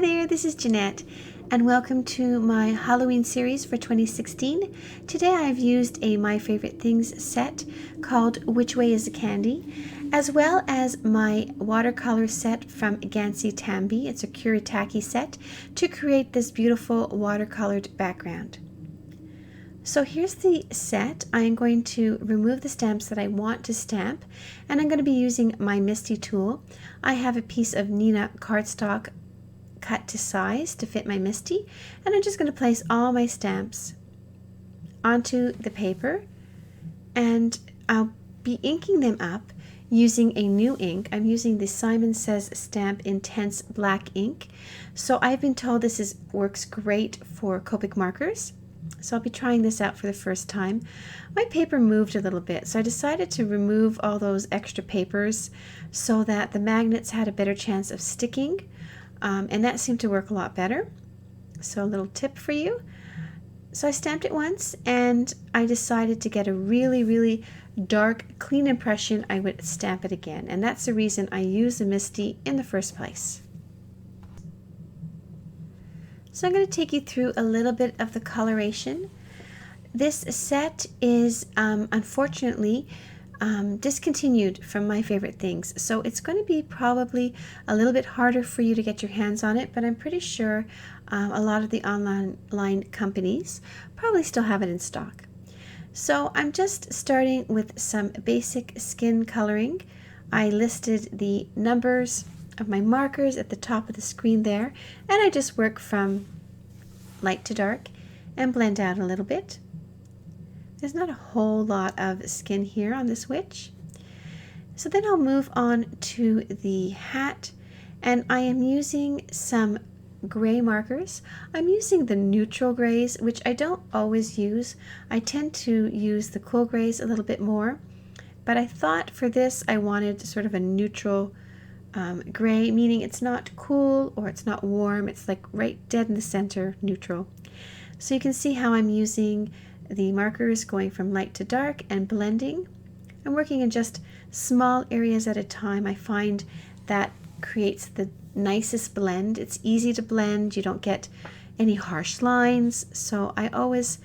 Hi there, this is Jeanette, and welcome to my Halloween series for 2016. Today I've used a My Favorite Things set called Which Way is the Candy, as well as my watercolor set from Gansey Tambi. It's a Kuretake set to create this beautiful watercolored background. So here's the set. I'm going to remove the stamps that I want to stamp, and I'm going to be using my Misty tool. I have a piece of Nina cardstock cut to size to fit my Misty, and I'm just going to place all my stamps onto the paper, and I'll be inking them up using a new ink. I'm using the Simon Says Stamp Intense Black ink. So I've been told this works great for Copic markers. So I'll be trying this out for the first time. My paper moved a little bit, so I decided to remove all those extra papers so that the magnets had a better chance of sticking, and that seemed to work a lot better. So a little tip for you. So I stamped it once, and I decided to get a really dark, clean impression. I would stamp it again, and that's the reason I used the Misty in the first place. So I'm going to take you through a little bit of the coloration. This set is unfortunately discontinued from My Favorite Things, so it's going to be probably a little bit harder for you to get your hands on it, but I'm pretty sure a lot of the online companies probably still have it in stock. So I'm just starting with some basic skin coloring. I listed the numbers of my markers at the top of the screen there, and I just work from light to dark and blend out a little bit. There's not a whole lot of skin here on this witch. So then I'll move on to the hat, and I am using some gray markers. I'm using the neutral grays, which I don't always use. I tend to use the cool grays a little bit more, but I thought for this I wanted sort of a neutral gray, meaning it's not cool or it's not warm. It's like right dead in the center, neutral. So you can see how I'm using the markers going from light to dark and blending. I'm working in just small areas at a time. I find that creates the nicest blend. It's easy to blend. You don't get any harsh lines. So I always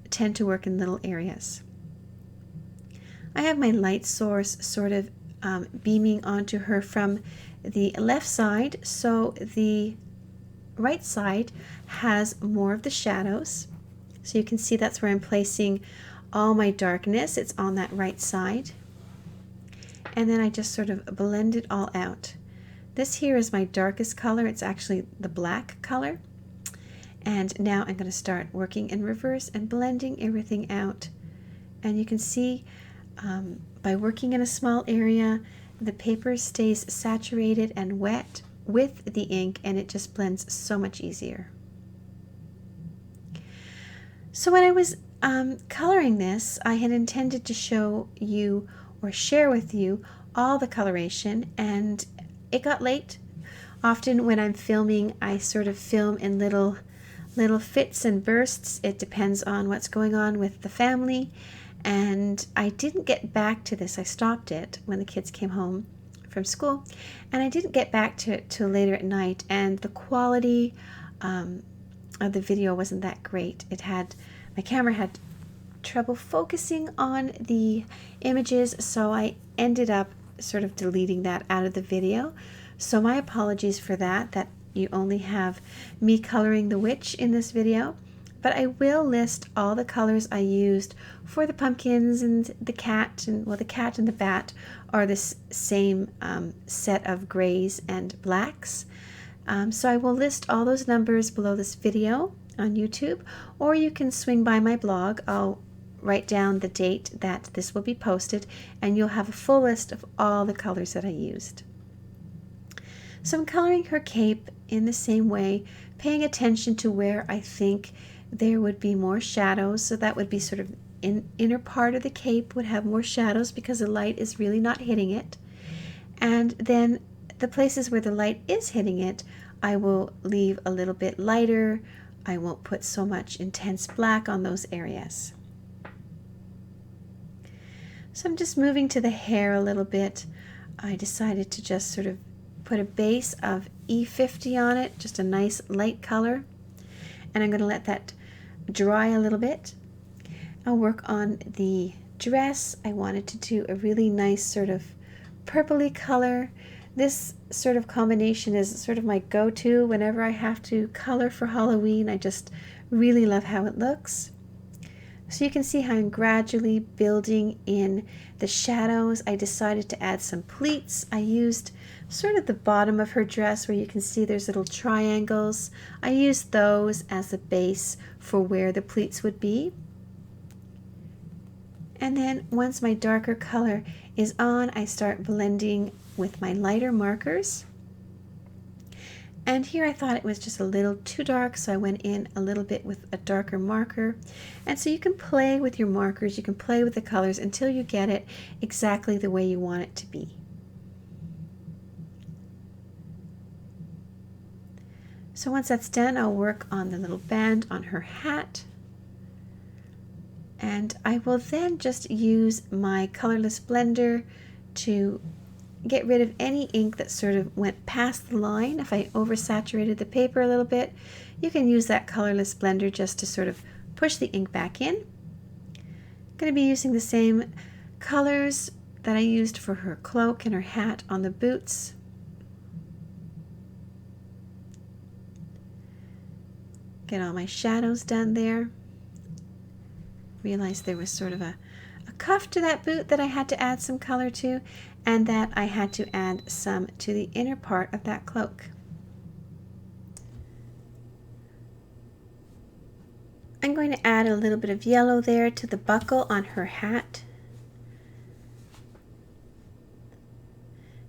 tend to work in little areas. I have my light source sort of beaming onto her from the left side, so the right side has more of the shadows. So you can see that's where I'm placing all my darkness. It's on that right side. And then I just sort of blend it all out. This here is my darkest color. It's actually the black color. And now I'm going to start working in reverse and blending everything out. And you can see by working in a small area, the paper stays saturated and wet with the ink, and it just blends so much easier. So when I was coloring this, I had intended to show you or share with you all the coloration, and it got late. Often when I'm filming, I sort of film in little fits and bursts. It depends on what's going on with the family. And I didn't get back to this. I stopped it when the kids came home from school, and I didn't get back to it till later at night, and the quality of the video wasn't that great. My camera had trouble focusing on the images, so I ended up sort of deleting that out of the video. So my apologies for that you only have me coloring the witch in this video. But I will list all the colors I used for the pumpkins and the cat, and well, the cat and the bat are the same set of grays and blacks. So I will list all those numbers below this video on YouTube, or you can swing by my blog. I'll write down the date that this will be posted, and you'll have a full list of all the colors that I used. So I'm coloring her cape in the same way, paying attention to where I think there would be more shadows. So that would be sort of inner part of the cape would have more shadows because the light is really not hitting it. And then the places where the light is hitting it, I will leave a little bit lighter. I won't put so much intense black on those areas. So I'm just moving to the hair a little bit. I decided to just sort of put a base of E50 on it, just a nice light color. And I'm going to let that dry a little bit. I'll work on the dress. I wanted to do a really nice sort of purpley color. This sort of combination is sort of my go-to whenever I have to color for Halloween. I just really love how it looks. So you can see how I'm gradually building in the shadows. I decided to add some pleats. I used sort of the bottom of her dress where you can see there's little triangles. I used those as a base for where the pleats would be. And then once my darker color is on, I start blending with my lighter markers. And here I thought it was just a little too dark, so I went in a little bit with a darker marker. And so you can play with your markers, you can play with the colors until you get it exactly the way you want it to be. So once that's done, I'll work on the little band on her hat. And I will then just use my colorless blender to get rid of any ink that sort of went past the line. If I oversaturated the paper a little bit, you can use that colorless blender just to sort of push the ink back in. I'm going to be using the same colors that I used for her cloak and her hat on the boots. Get all my shadows done there. Realized there was sort of a cuff to that boot that I had to add some color to, and that I had to add some to the inner part of that cloak. I'm going to add a little bit of yellow there to the buckle on her hat.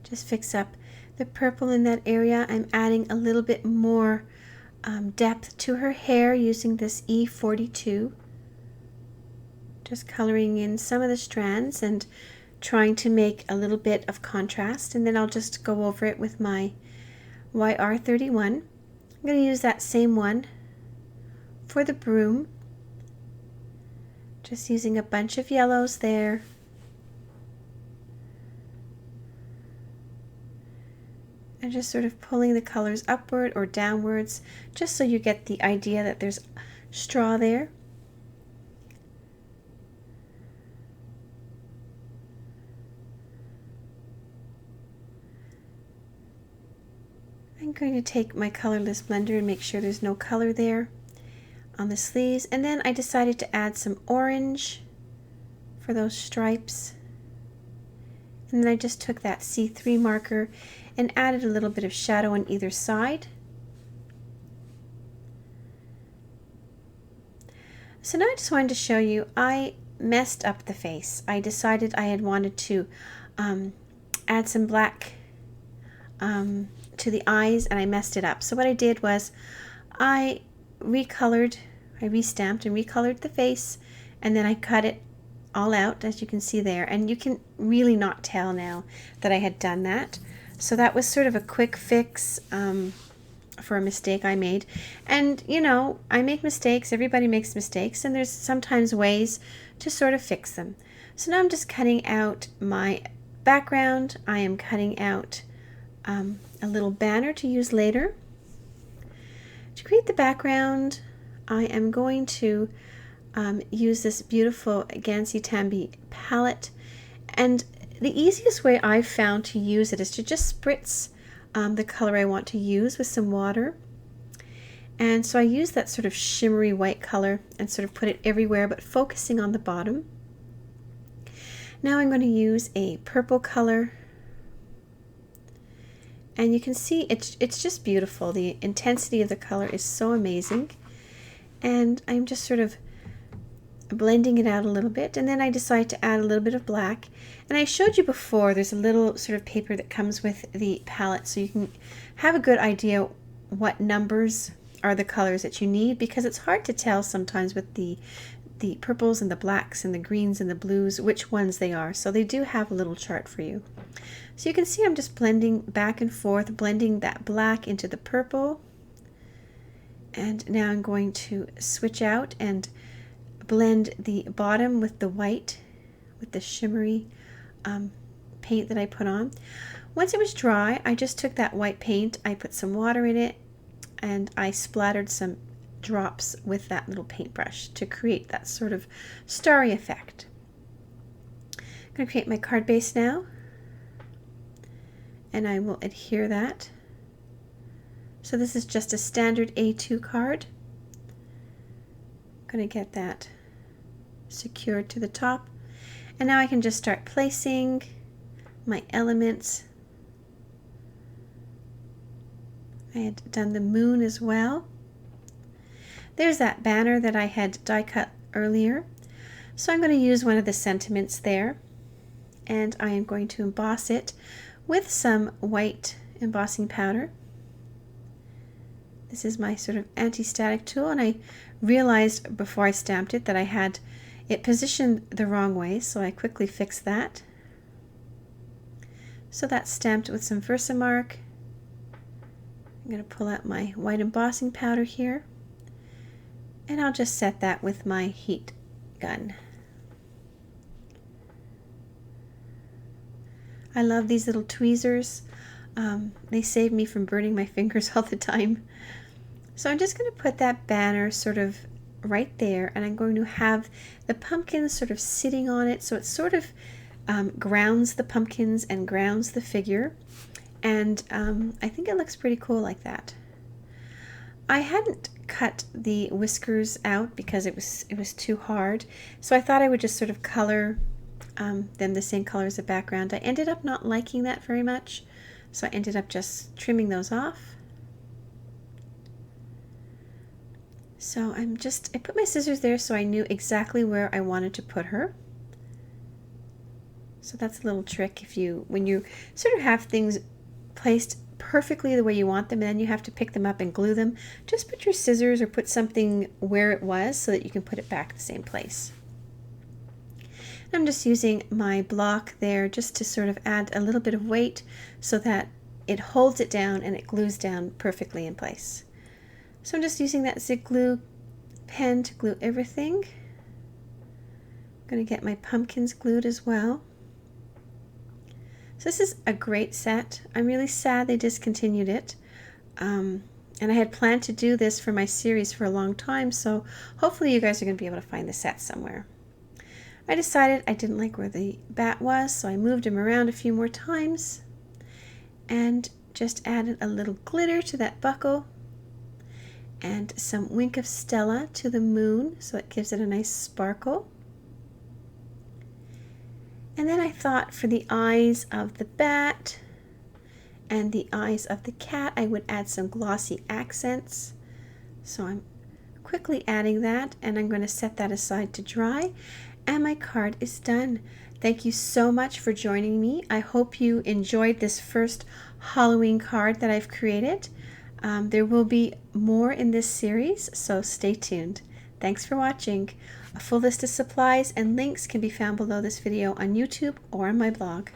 Just fix up the purple in that area. I'm adding a little bit more depth to her hair using this E42. Just coloring in some of the strands and trying to make a little bit of contrast, and then I'll just go over it with my YR31. I'm going to use that same one for the broom. Just using a bunch of yellows there. And just sort of pulling the colors upward or downwards, just so you get the idea that there's straw there. I'm going to take my colorless blender and make sure there's no color there on the sleeves, and then I decided to add some orange for those stripes, and then I just took that C3 marker and added a little bit of shadow on either side. So now I just wanted to show you, I messed up the face. I decided I had wanted to add some black to the eyes, and I messed it up. So what I did was I restamped and recolored the face, and then I cut it all out, as you can see there, and you can really not tell now that I had done that. So that was sort of a quick fix for a mistake I made. And you know, I make mistakes, everybody makes mistakes, and there's sometimes ways to sort of fix them. So now I'm just cutting out my background. I am cutting out a little banner to use later. To create the background, I am going to use this beautiful Gansi Tambi palette, and the easiest way I've found to use it is to just spritz the color I want to use with some water. And so I use that sort of shimmery white color and sort of put it everywhere, but focusing on the bottom. Now I'm going to use a purple color, and you can see it's just beautiful. The intensity of the color is so amazing, and I'm just sort of blending it out a little bit, and then I decide to add a little bit of black. And I showed you before, there's a little sort of paper that comes with the palette, so you can have a good idea what numbers are the colors that you need, because it's hard to tell sometimes with the purples and the blacks and the greens and the blues which ones they are. So they do have a little chart for you. So you can see I'm just blending back and forth, blending that black into the purple. And now I'm going to switch out and blend the bottom with the white, with the shimmery paint that I put on. Once it was dry, I just took that white paint, I put some water in it, and I splattered some drops with that little paintbrush to create that sort of starry effect. I'm going to create my card base now, and I will adhere that. So this is just a standard A2 card. I'm going to get that secured to the top, and now I can just start placing my elements. I had done the moon as well. There's that banner that I had die cut earlier. So I'm going to use one of the sentiments there, and I am going to emboss it with some white embossing powder. This is my sort of anti-static tool, and I realized before I stamped it that I had it positioned the wrong way, so I quickly fixed that. So that's stamped with some Versamark. I'm going to pull out my white embossing powder here, and I'll just set that with my heat gun. I love these little tweezers. They save me from burning my fingers all the time. So I'm just going to put that banner sort of right there, and I'm going to have the pumpkins sort of sitting on it, so it sort of grounds the pumpkins and grounds the figure. And I think it looks pretty cool like that. I hadn't cut the whiskers out because it was too hard, so I thought I would just sort of color them the same color as the background. I ended up not liking that very much, so I ended up just trimming those off. So I put my scissors there so I knew exactly where I wanted to put her. So that's a little trick when you sort of have things placed perfectly the way you want them, and then you have to pick them up and glue them. Just put your scissors or put something where it was so that you can put it back the same place. I'm just using my block there just to sort of add a little bit of weight so that it holds it down and it glues down perfectly in place. So I'm just using that zip glue pen to glue everything. I'm going to get my pumpkins glued as well. So this is a great set. I'm really sad they discontinued it. And I had planned to do this for my series for a long time, so hopefully you guys are going to be able to find the set somewhere. I decided I didn't like where the bat was, so I moved him around a few more times and just added a little glitter to that buckle and some Wink of Stella to the moon, so it gives it a nice sparkle. And then I thought for the eyes of the bat and the eyes of the cat, I would add some glossy accents. So I'm quickly adding that, and I'm going to set that aside to dry, and my card is done. Thank you so much for joining me. I hope you enjoyed this first Halloween card that I've created. There will be more in this series, so stay tuned. Thanks for watching. A full list of supplies and links can be found below this video on YouTube or on my blog.